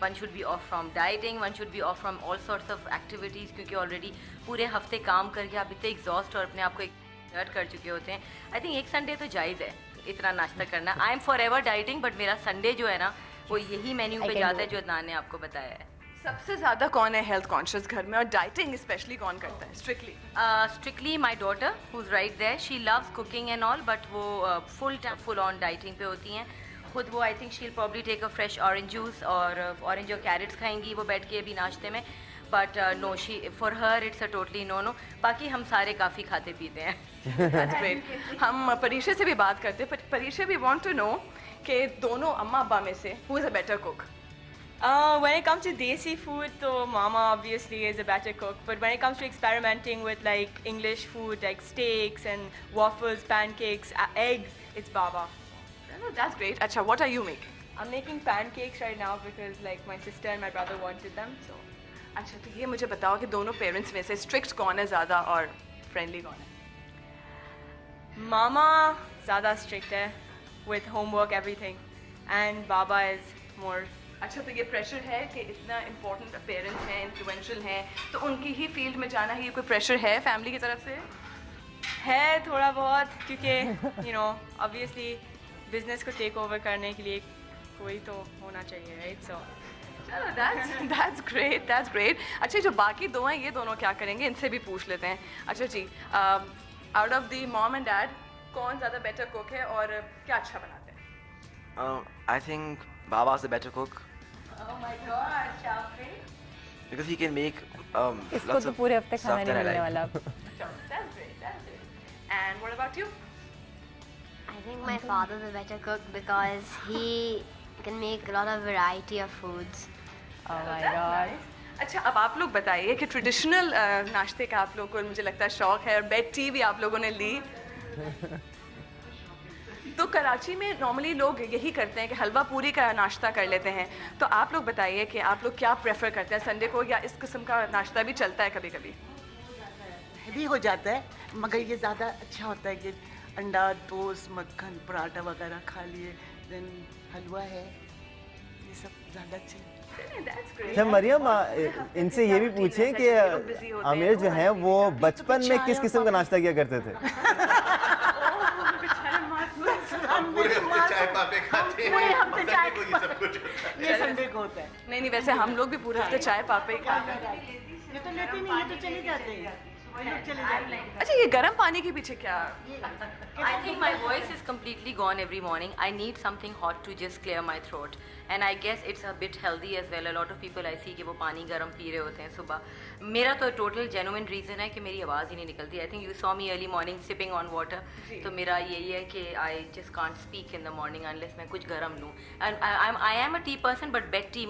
One should be off from dieting, one should be off from all sorts of activities, کیونکہ already پورے ہفتے کام کر کے آپ اتنے ایگزاسٹ اور اپنے آپ کو ایکسرٹ کر چکے ہوتے ہیں. آئی تھنک ایک سنڈے تو جائز ہے اتنا ناشتہ کرنا. I am for ever dieting, but میرا سنڈے جو ہے نا وہ یہی مینیو پہ جاتا ہے جو عدنان نے آپ کو بتایا ہے. سب سے زیادہ کون ہے ہیلتھ کانشیس گھر میں, اور ڈائٹنگ اسپیشلی کون کرتا ہے strictly? Strictly my daughter who's right there, she loves cooking and all, but وہ فل آن ڈائٹنگ پہ ہوتی ہیں خود. وہ I think she'll probably take a fresh orange juice, اور اورنج اور کیرٹس کھائیں گی وہ بیٹھ کے ابھی ناشتے میں. But no, she for her it's a totally no. باقی ہم سارے کافی کھاتے پیتے ہیں. That's great. ہم پریشا سے بھی بات کرتے ہیں. پریشا بھی وانٹ ٹو نو کہ دونوں اماں ابا میں سے who is a better cook? When it comes to desi food, so mama obviously is a better cook. But when it comes to experimenting with like English food, like steaks and waffles, pancakes, eggs, it's Baba. No, that's great. Acha, what are you making? I'm making pancakes right now because like my sister and my brother wanted them. So اچھا, تو یہ مجھے بتاؤ کہ دونوں parents میں سے strict کون ہے زیادہ اور فرینڈلی کون ہے؟ mama zyada strict hai with homework everything, and Baba is more. اچھا, تو یہ پریشر ہے کہ اتنا امپورٹنٹ پیرنٹس ہیں, انفلوئنشل ہیں, تو ان کی ہی فیلڈ میں جانا ہی کوئی پریشر ہے فیملی کی طرف سے؟ ہے تھوڑا بہت, کیونکہ یو نو obviously بزنس کو ٹیک اوور کرنے کے لیے کوئی تو ہونا چاہیے, رائٹ؟ So that's great. اچھا, جو باقی دو ہیں یہ دونوں کیا کریں گے, ان سے بھی پوچھ لیتے ہیں. اچھا جی, out of the mom and dead کون زیادہ بیٹر کوک ہے اور کیا اچھا بناتے ہیں؟ I think Baba's a better cook Oh my God, Shafri. because he can make اس کو lots تو of پورے ہفتے کھانا stuff نہیں that I ملنے like. والا. That's great. And what about you? I think my father's a better cook because he can make a lot of variety of foods. Oh my God. اچھا, اب آپ لوگ بتائیے کہ ٹریڈیشنل ناشتے کا آپ لوگوں کو مجھے لگتا ہے شوق ہے, اور بیڈ ٹی بھی آپ لوگوں نے لی. تو کراچی میں نارملی لوگ یہی کرتے ہیں کہ حلوہ پوری کا ناشتہ کر لیتے ہیں. تو آپ لوگ بتائیے کہ آپ لوگ کیا پریفر کرتے ہیں سنڈے کو, یا اس قسم کا ناشتہ بھی چلتا ہے کبھی کبھی؟ ہیوی ہو جاتا ہے, مگر یہ زیادہ اچھا ہوتا ہے کہ انڈا, ٹوسٹ, مکھن, پراٹھا وغیرہ کھا لیے, دین حلوہ ہے, یہ سب زیادہ اچھے ہیں. اچھا مریم, ان سے یہ بھی پوچھیں کہ عامر جو ہیں وہ بچپن میں کس قسم کا ناشتہ کیا کرتے تھے؟ پورے ہفتے چائے پاپے کھاتے ہیں, سنڈے کو یہ سب کچھ ہوتا ہے. یہ سنڈے کو ہوتا ہے. نہیں, ویسے ہم لوگ بھی پورے ہفتے چائے پاپے ہی کھاتے ہیں. یہ تو لیتے نہیں, یہ تو چلے جاتے ہیں. اچھا, یہ گرم پانی کے پیچھے کیا؟ I think my voice is completely gone every morning. I need something hot to just clear my throat. And I guess it's a bit healthy as well. A lot of people I see کہ وہ پانی گرم پی رہے ہوتے ہیں صبح. میرا تو ٹوٹل جینوئن ریزن ہے کہ میری آواز ہی نہیں نکلتی. I think you saw me early morning sipping on water. تو میرا یہی ہے کہ I just can't speak in the morning unless میں کچھ گرم لوں. And I am a tea person, but bed tea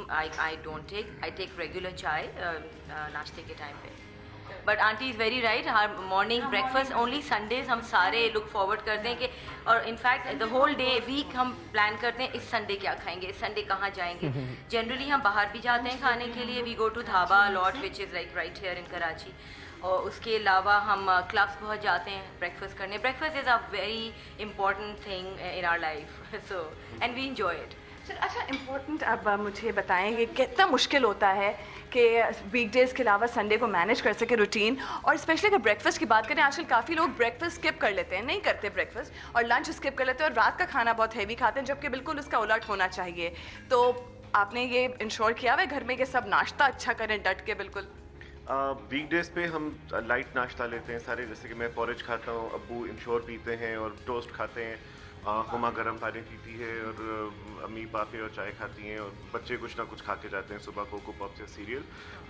I don't take. I take regular چائے ناشتے کے ٹائم پہ. But aunty is very right, ہر مارننگ بریکفاسٹ اونلی سنڈیز ہم سارے لک فارورڈ کرتے ہیں کہ, اور in fact the whole day week ہم پلان کرتے ہیں اس سنڈے کیا کھائیں گے, اس سنڈے کہاں جائیں گے. جنرلی ہم باہر بھی جاتے ہیں کھانے کے لیے, we go to dhaba lot which is like right here in Karachi, اور اس کے علاوہ ہم کلبس بہت جاتے ہیں بریکفاسٹ کرنے. Breakfast is a very important thing in our life, so and we enjoy it. اچھا, امپورٹنٹ, اب مجھے بتائیں کہ کتنا مشکل ہوتا ہے کہ ویک ڈیز کے علاوہ سنڈے کو مینیج کر سکے روٹین, اور اسپیشلی اگر بریکفاسٹ کی بات کریں, آج کل کافی لوگ بریکفاسٹ اسکپ کر لیتے ہیں, نہیں کرتے بریکفاسٹ, اور لنچ اسکپ کر لیتے ہیں, اور رات کا کھانا بہت ہیوی کھاتے ہیں, جبکہ بالکل اس کا الٹ ہونا چاہیے. تو آپ نے یہ انشور کیا ہوا ہے گھر میں کہ سب ناشتہ اچھا کریں ڈٹ کے بالکل؟ ویک ڈیز پہ ہم لائٹ ناشتہ لیتے ہیں سارے, جیسے کہ میں پورج کھاتا ہوں, ابو انشور پیتے ہیں اور ٹوسٹ کھاتے ہیں, ہما گرم پانی پیتی ہے, اور امی پاپے اور چائے کھاتی ہیں, اور بچے کچھ نہ کچھ کھا کے جاتے ہیں صبح, کوکو پاپس یا سیریل.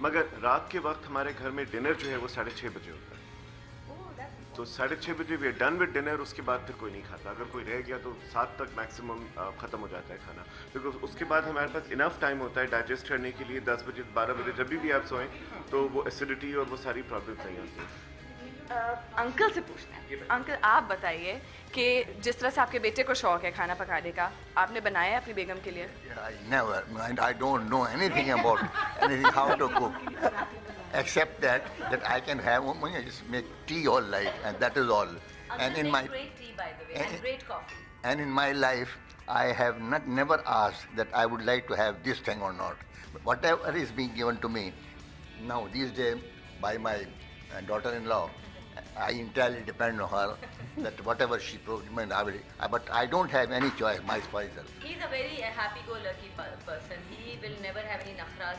مگر رات کے وقت ہمارے گھر میں ڈنر جو ہے وہ 6:30 بجے ہوتا ہے. تو 6:30 بجے we are done with dinner. اس کے بعد پھر کوئی نہیں کھاتا. اگر کوئی رہ گیا تو 7 تک میکسیمم ختم ہو جاتا ہے کھانا, کیونکہ اس کے بعد ہمارے پاس انف ٹائم ہوتا ہے ڈائجسٹ کرنے کے لیے. 10 بجے 12 بجے جب بھی آپ سوئیں تو وہ ایسیڈیٹی اور وہ ساری پرابلمس نہیں آتی ہیں. انکل سے پوچھتے ہیں. انکل, آپ بتائیے کہ جس طرح سے آپ کے بیٹے کو شوق ہے کھانا پکانے کا, آپ نے بنایا ہے اپنی بیگم کے لیے؟ Never. I don't know anything about anything how to cook, except that I can have just make tea all night, and that is all. And in my great tea by the way, and great coffee. And in my life, I have never asked that I would like to have this thing or not. whatever is being given to me now these days by my daughter-in-law, I entirely depend on her that whatever she provides, but I don't have any choice myself. He's a very happy-go-lucky person. He will never have any nafras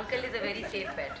Uncle is a very safe bet.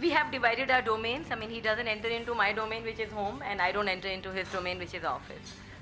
We have divided our domains. I mean, he doesn't enter into my domain, which is home, and I don't enter into his domain, which is office.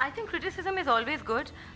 I think criticism is always good.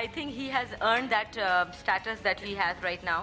I think he has earned that status that he has right now.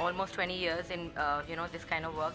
almost 20 years in this kind of work.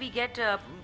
we get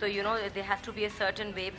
So there has to be a certain way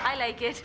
I like it.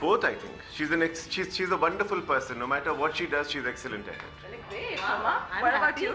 Both, I think. She's a wonderful person. No matter what she does, she's excellent at it. Really great, Huma. What about you?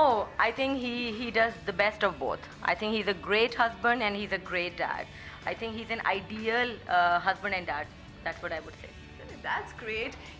Oh, I think he does the best of both. I think he's a great husband and he's a great dad. I think he's an ideal husband and dad. That's what I would say. That's great.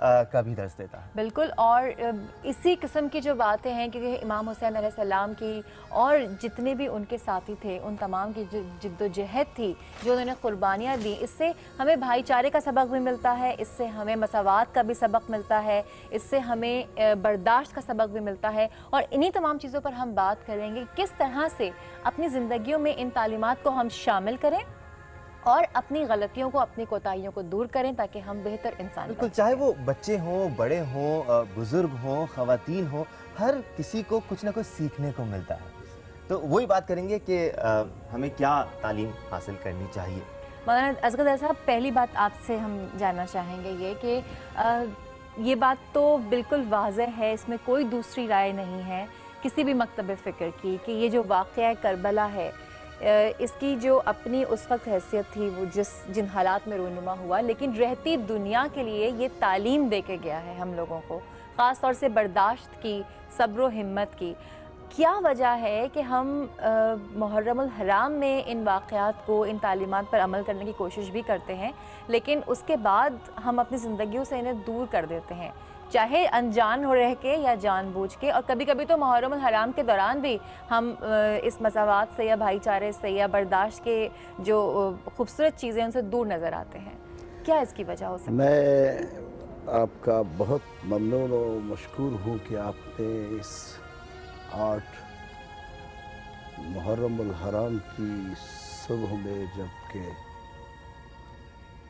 کا بھی درس دیتا ہے. بالکل. اور اسی قسم کی جو باتیں ہیں کہ امام حسین علیہ السلام کی اور جتنے بھی ان کے ساتھی تھے ان تمام کی جو جد و جہد تھی, جو انہوں نے قربانیاں دی, اس سے ہمیں بھائی چارے کا سبق بھی ملتا ہے, اس سے ہمیں مساوات کا بھی سبق ملتا ہے, اس سے ہمیں برداشت کا سبق بھی ملتا ہے. اور انہی تمام چیزوں پر ہم بات کریں گے کس طرح سے اپنی زندگیوں میں ان تعلیمات کو ہم شامل کریں اور اپنی غلطیوں کو, اپنی کوتاہیوں کو دور کریں تاکہ ہم بہتر انسان بنیں. بالکل, چاہے وہ بچے ہوں, بڑے ہوں, بزرگ ہوں, خواتین ہوں, ہر کسی کو کچھ نہ کچھ سیکھنے کو ملتا ہے. تو وہی بات کریں گے کہ ہمیں کیا تعلیم حاصل کرنی چاہیے. مولانا اصغر صاحب, پہلی بات آپ سے ہم جاننا چاہیں گے یہ کہ یہ بات تو بالکل واضح ہے, اس میں کوئی دوسری رائے نہیں ہے کسی بھی مکتب فکر کی, کہ یہ جو واقعہ کربلا ہے اس کی جو اپنی اس وقت حیثیت تھی, وہ جن حالات میں رونما ہوا, لیکن رہتی دنیا کے لیے یہ تعلیم دے کے گیا ہے ہم لوگوں کو, خاص طور سے برداشت کی, صبر و ہمت کی. کیا وجہ ہے کہ ہم محرم الحرام میں ان واقعات کو, ان تعلیمات پر عمل کرنے کی کوشش بھی کرتے ہیں, لیکن اس کے بعد ہم اپنی زندگیوں سے انہیں دور کر دیتے ہیں, چاہے انجان ہو رہ کے یا جان بوجھ کے. اور کبھی کبھی تو محرم الحرام کے دوران بھی ہم اس مساوات سے یا بھائی چارے سے یا برداشت کے جو خوبصورت چیزیں ان سے دور نظر آتے ہیں. کیا اس کی وجہ ہو سکتی ہے؟ میں آپ کا بہت ممنون و مشکور ہوں کہ آپ نے اس 8 محرم الحرام کی صبح میں جب کہ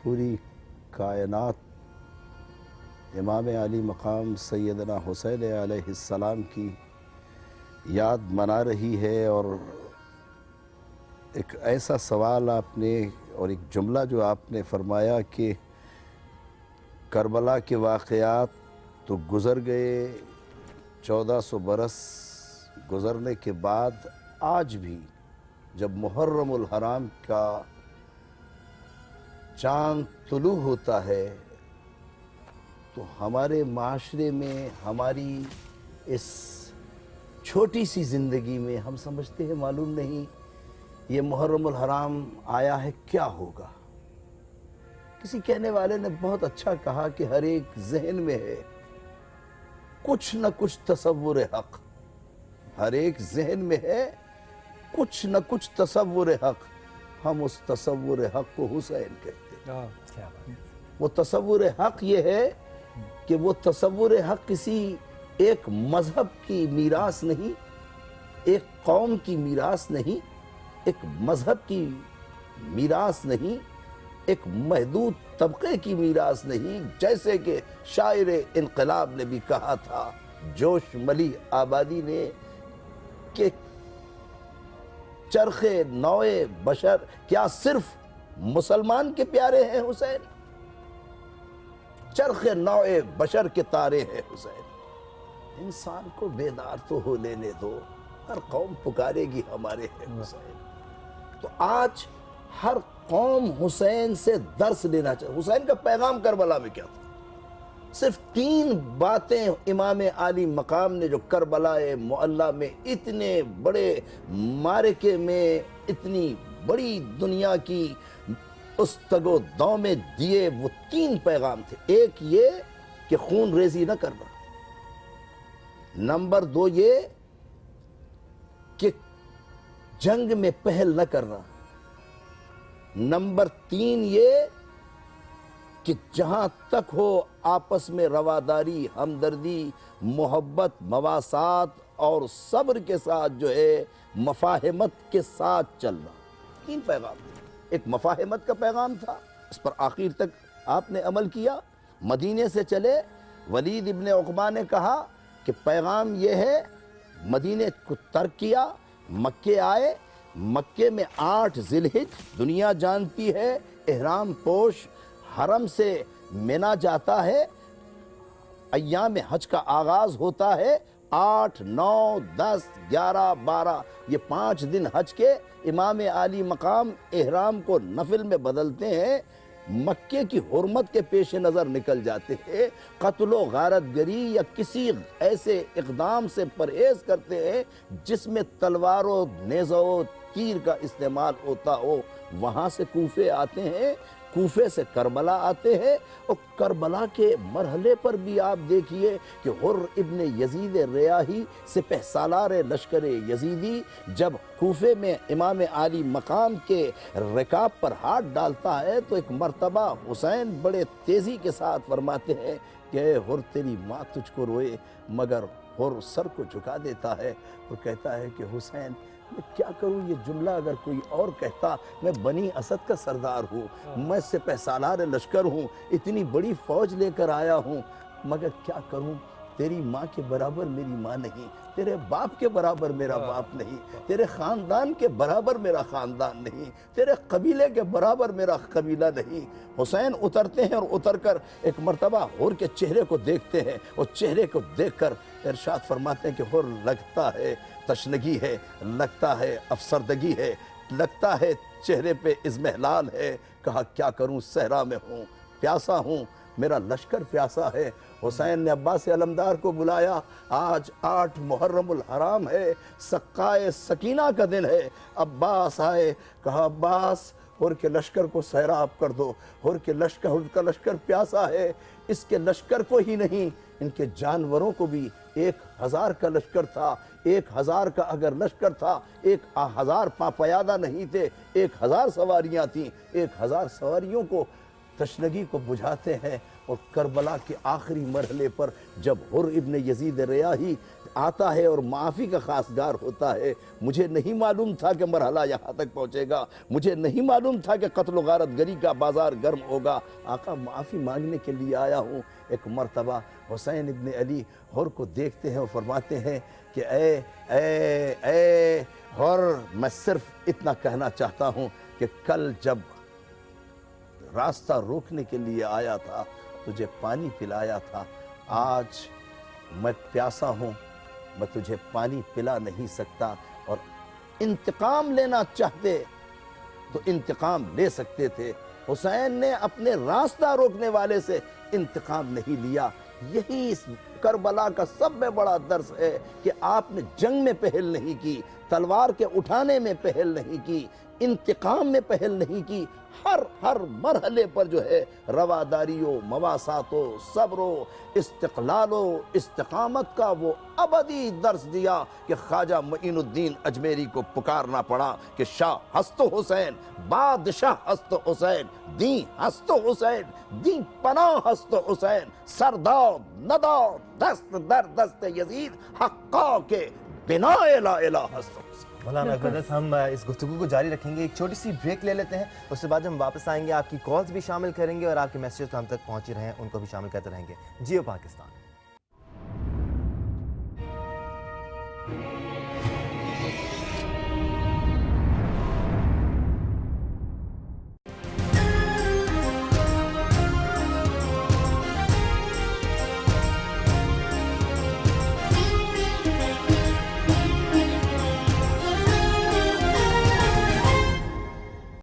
پوری کائنات امام علی مقام سیدنا حسین علیہ السلام کی یاد منا رہی ہے, اور ایک ایسا سوال آپ نے اور ایک جملہ جو آپ نے فرمایا کہ کربلا کے واقعات تو گزر گئے, 1400 برس گزرنے کے بعد آج بھی جب محرم الحرام کا چاند طلوع ہوتا ہے تو ہمارے معاشرے میں, ہماری اس چھوٹی سی زندگی میں ہم سمجھتے ہیں معلوم نہیں یہ محرم الحرام آیا ہے کیا ہوگا. کسی کہنے والے نے بہت اچھا کہا کہ ہر ایک ذہن میں ہے کچھ نہ کچھ تصور حق, ہر ایک ذہن میں ہے کچھ نہ کچھ تصور حق. ہم اس تصور حق کو حسین کہتے ہیں. وہ تصور حق یہ ہے کہ وہ تصور حق کسی ایک مذہب کی میراث نہیں, ایک قوم کی میراث نہیں, ایک مذہب کی میراث نہیں, ایک محدود طبقے کی میراث نہیں. جیسے کہ شاعر انقلاب نے بھی کہا تھا, جوش ملی آبادی نے, کہ چرخ نوع بشر کیا صرف مسلمان کے پیارے ہیں حسین, چرخ نوع بشر کے تارے ہیں حسین. انسان کو بیدار تو ہو لینے دو, ہر قوم پکارے گی ہمارے ہیں حسین. تو آج ہر قوم حسین سے درس لینا چاہیے. حسین کا پیغام کربلا میں کیا تھا؟ صرف 3 باتیں امام علی مقام نے جو کربلا معلی میں اتنے بڑے معرکے میں اتنی بڑی دنیا کی اس تگ و دو میں دیے, وہ 3 پیغام تھے. ایک یہ کہ خون ریزی نہ کرنا, نمبر 2 یہ کہ جنگ میں پہل نہ کرنا, نمبر 3 یہ کہ جہاں تک ہو آپس میں رواداری, ہمدردی, محبت, مواسات اور صبر کے ساتھ جو ہے مفاہمت کے ساتھ چلنا. 3 پیغام تھے. ایک مفاہمت کا پیغام تھا, اس پر آخر تک آپ نے عمل کیا. مدینے سے چلے, ولید ابن عقبہ نے کہا کہ پیغام یہ ہے, مدینے کو ترک کیا, مکے آئے, مکے میں 8 ذی الحجہ دنیا جانتی ہے احرام پوش حرم سے منا جاتا ہے, ایام حج کا آغاز ہوتا ہے 8, 9, 10, 11, 12 یہ 5 دن حج کے امام علی مقام احرام کو نفل میں بدلتے ہیں, مکے کی حرمت کے پیش نظر نکل جاتے ہیں, قتل و غارت گری یا کسی ایسے اقدام سے پرہیز کرتے ہیں جس میں تلوار و نیزہ و تیر کا استعمال ہوتا ہو. وہاں سے کوفے آتے ہیں, کوفے سے کربلا آتے ہیں اور کربلا کے مرحلے پر بھی آپ دیکھیے کہ حر ابن یزید ریاحی سپہ سالار لشکر یزیدی جب کوفے میں امام عالی مقام کے رکاب پر ہاتھ ڈالتا ہے تو ایک مرتبہ حسین بڑے تیزی کے ساتھ فرماتے ہیں کہ اے حر تیری ماں تجھ کو روئے، مگر حر سر کو جھکا دیتا ہے اور کہتا ہے کہ حسین میں کیا کروں، یہ جملہ اگر کوئی اور کہتا، میں بنی اسد کا سردار ہوں، میں سپہ سالار لشکر ہوں، اتنی بڑی فوج لے کر آیا ہوں، مگر کیا کروں، تیری ماں کے برابر میری ماں نہیں، تیرے باپ کے برابر میرا باپ نہیں، تیرے خاندان کے برابر میرا خاندان نہیں، تیرے قبیلے کے برابر میرا قبیلہ نہیں۔ حسین اترتے ہیں اور اتر کر ایک مرتبہ حر کے چہرے کو دیکھتے ہیں اور چہرے کو دیکھ کر ارشاد فرماتے ہیں کہ حر لگتا ہے تشنگی ہے، لگتا ہے افسردگی ہے، لگتا ہے چہرے پہ اضمحلال ہے۔ کہا کیا کروں، صحرا میں ہوں، پیاسا ہوں، میرا لشکر پیاسا ہے۔ حسین نے عباس علمدار کو بلایا، آج 8 محرم الحرام ہے، سقائے سکینہ کا دن ہے۔ عباس آئے، کہا عباس حر کے لشکر کو سیراب کر دو، حر کا لشکر پیاسا ہے، اس کے لشکر کو ہی نہیں ان کے جانوروں کو بھی 1000 کا لشکر تھا، 1000 کا اگر لشکر تھا 1000 پاپیادہ نہیں تھے، 1000 سواریاں تھیں، 1000 سواریوں کو تشنگی کو بجھاتے ہیں۔ اور کربلا کے آخری مرحلے پر جب حر ابن یزید ریاحی آتا ہے اور معافی کا خواستگار ہوتا ہے، مجھے نہیں معلوم تھا کہ مرحلہ یہاں تک پہنچے گا، مجھے نہیں معلوم تھا کہ قتل و غارت گری کا بازار گرم ہوگا، آقا معافی مانگنے کے لیے آیا ہوں۔ ایک مرتبہ حسین ابن علی حر کو دیکھتے ہیں اور فرماتے ہیں کہ اے حر، میں صرف اتنا کہنا چاہتا ہوں کہ کل جب راستہ روکنے کے لیے آیا تھا تجھے پانی پلایا تھا، آج میں پیاسا ہوں، میں تجھے پانی پلا نہیں سکتا، اور انتقام لینا چاہتے تو انتقام لے سکتے تھے۔ حسین نے اپنے راستہ روکنے والے سے انتقام نہیں لیا۔ یہی اس کربلا کا سب میں بڑا درس ہے کہ آپ نے جنگ میں پہل نہیں کی، تلوار کے اٹھانے میں پہل نہیں کی، انتقام میں پہل نہیں کی، ہر مرحلے پر جو ہے رواداری و مواسات و صبر و استقلال و استقامت کا وہ ابدی درس دیا کہ خواجہ معین الدین اجمیری کو پکارنا پڑا کہ شاہ ہست حسین، بادشاہ ہست حسین، دین ہست حسین، دین پناہ ہست حسین، سردار ندار دست در دست یزید حقا کے بنا لا الہ ہست حسین۔ مولانا اقبال، ہم اس گفتگو کو جاری رکھیں گے، ایک چھوٹی سی بریک لے لیتے ہیں، اس کے بعد ہم واپس آئیں گے، آپ کی کالز بھی شامل کریں گے اور آپ کے میسیجز ہم تک پہنچ رہے ہیں ان کو بھی شامل کرتے رہیں گے۔ جیو پاکستان۔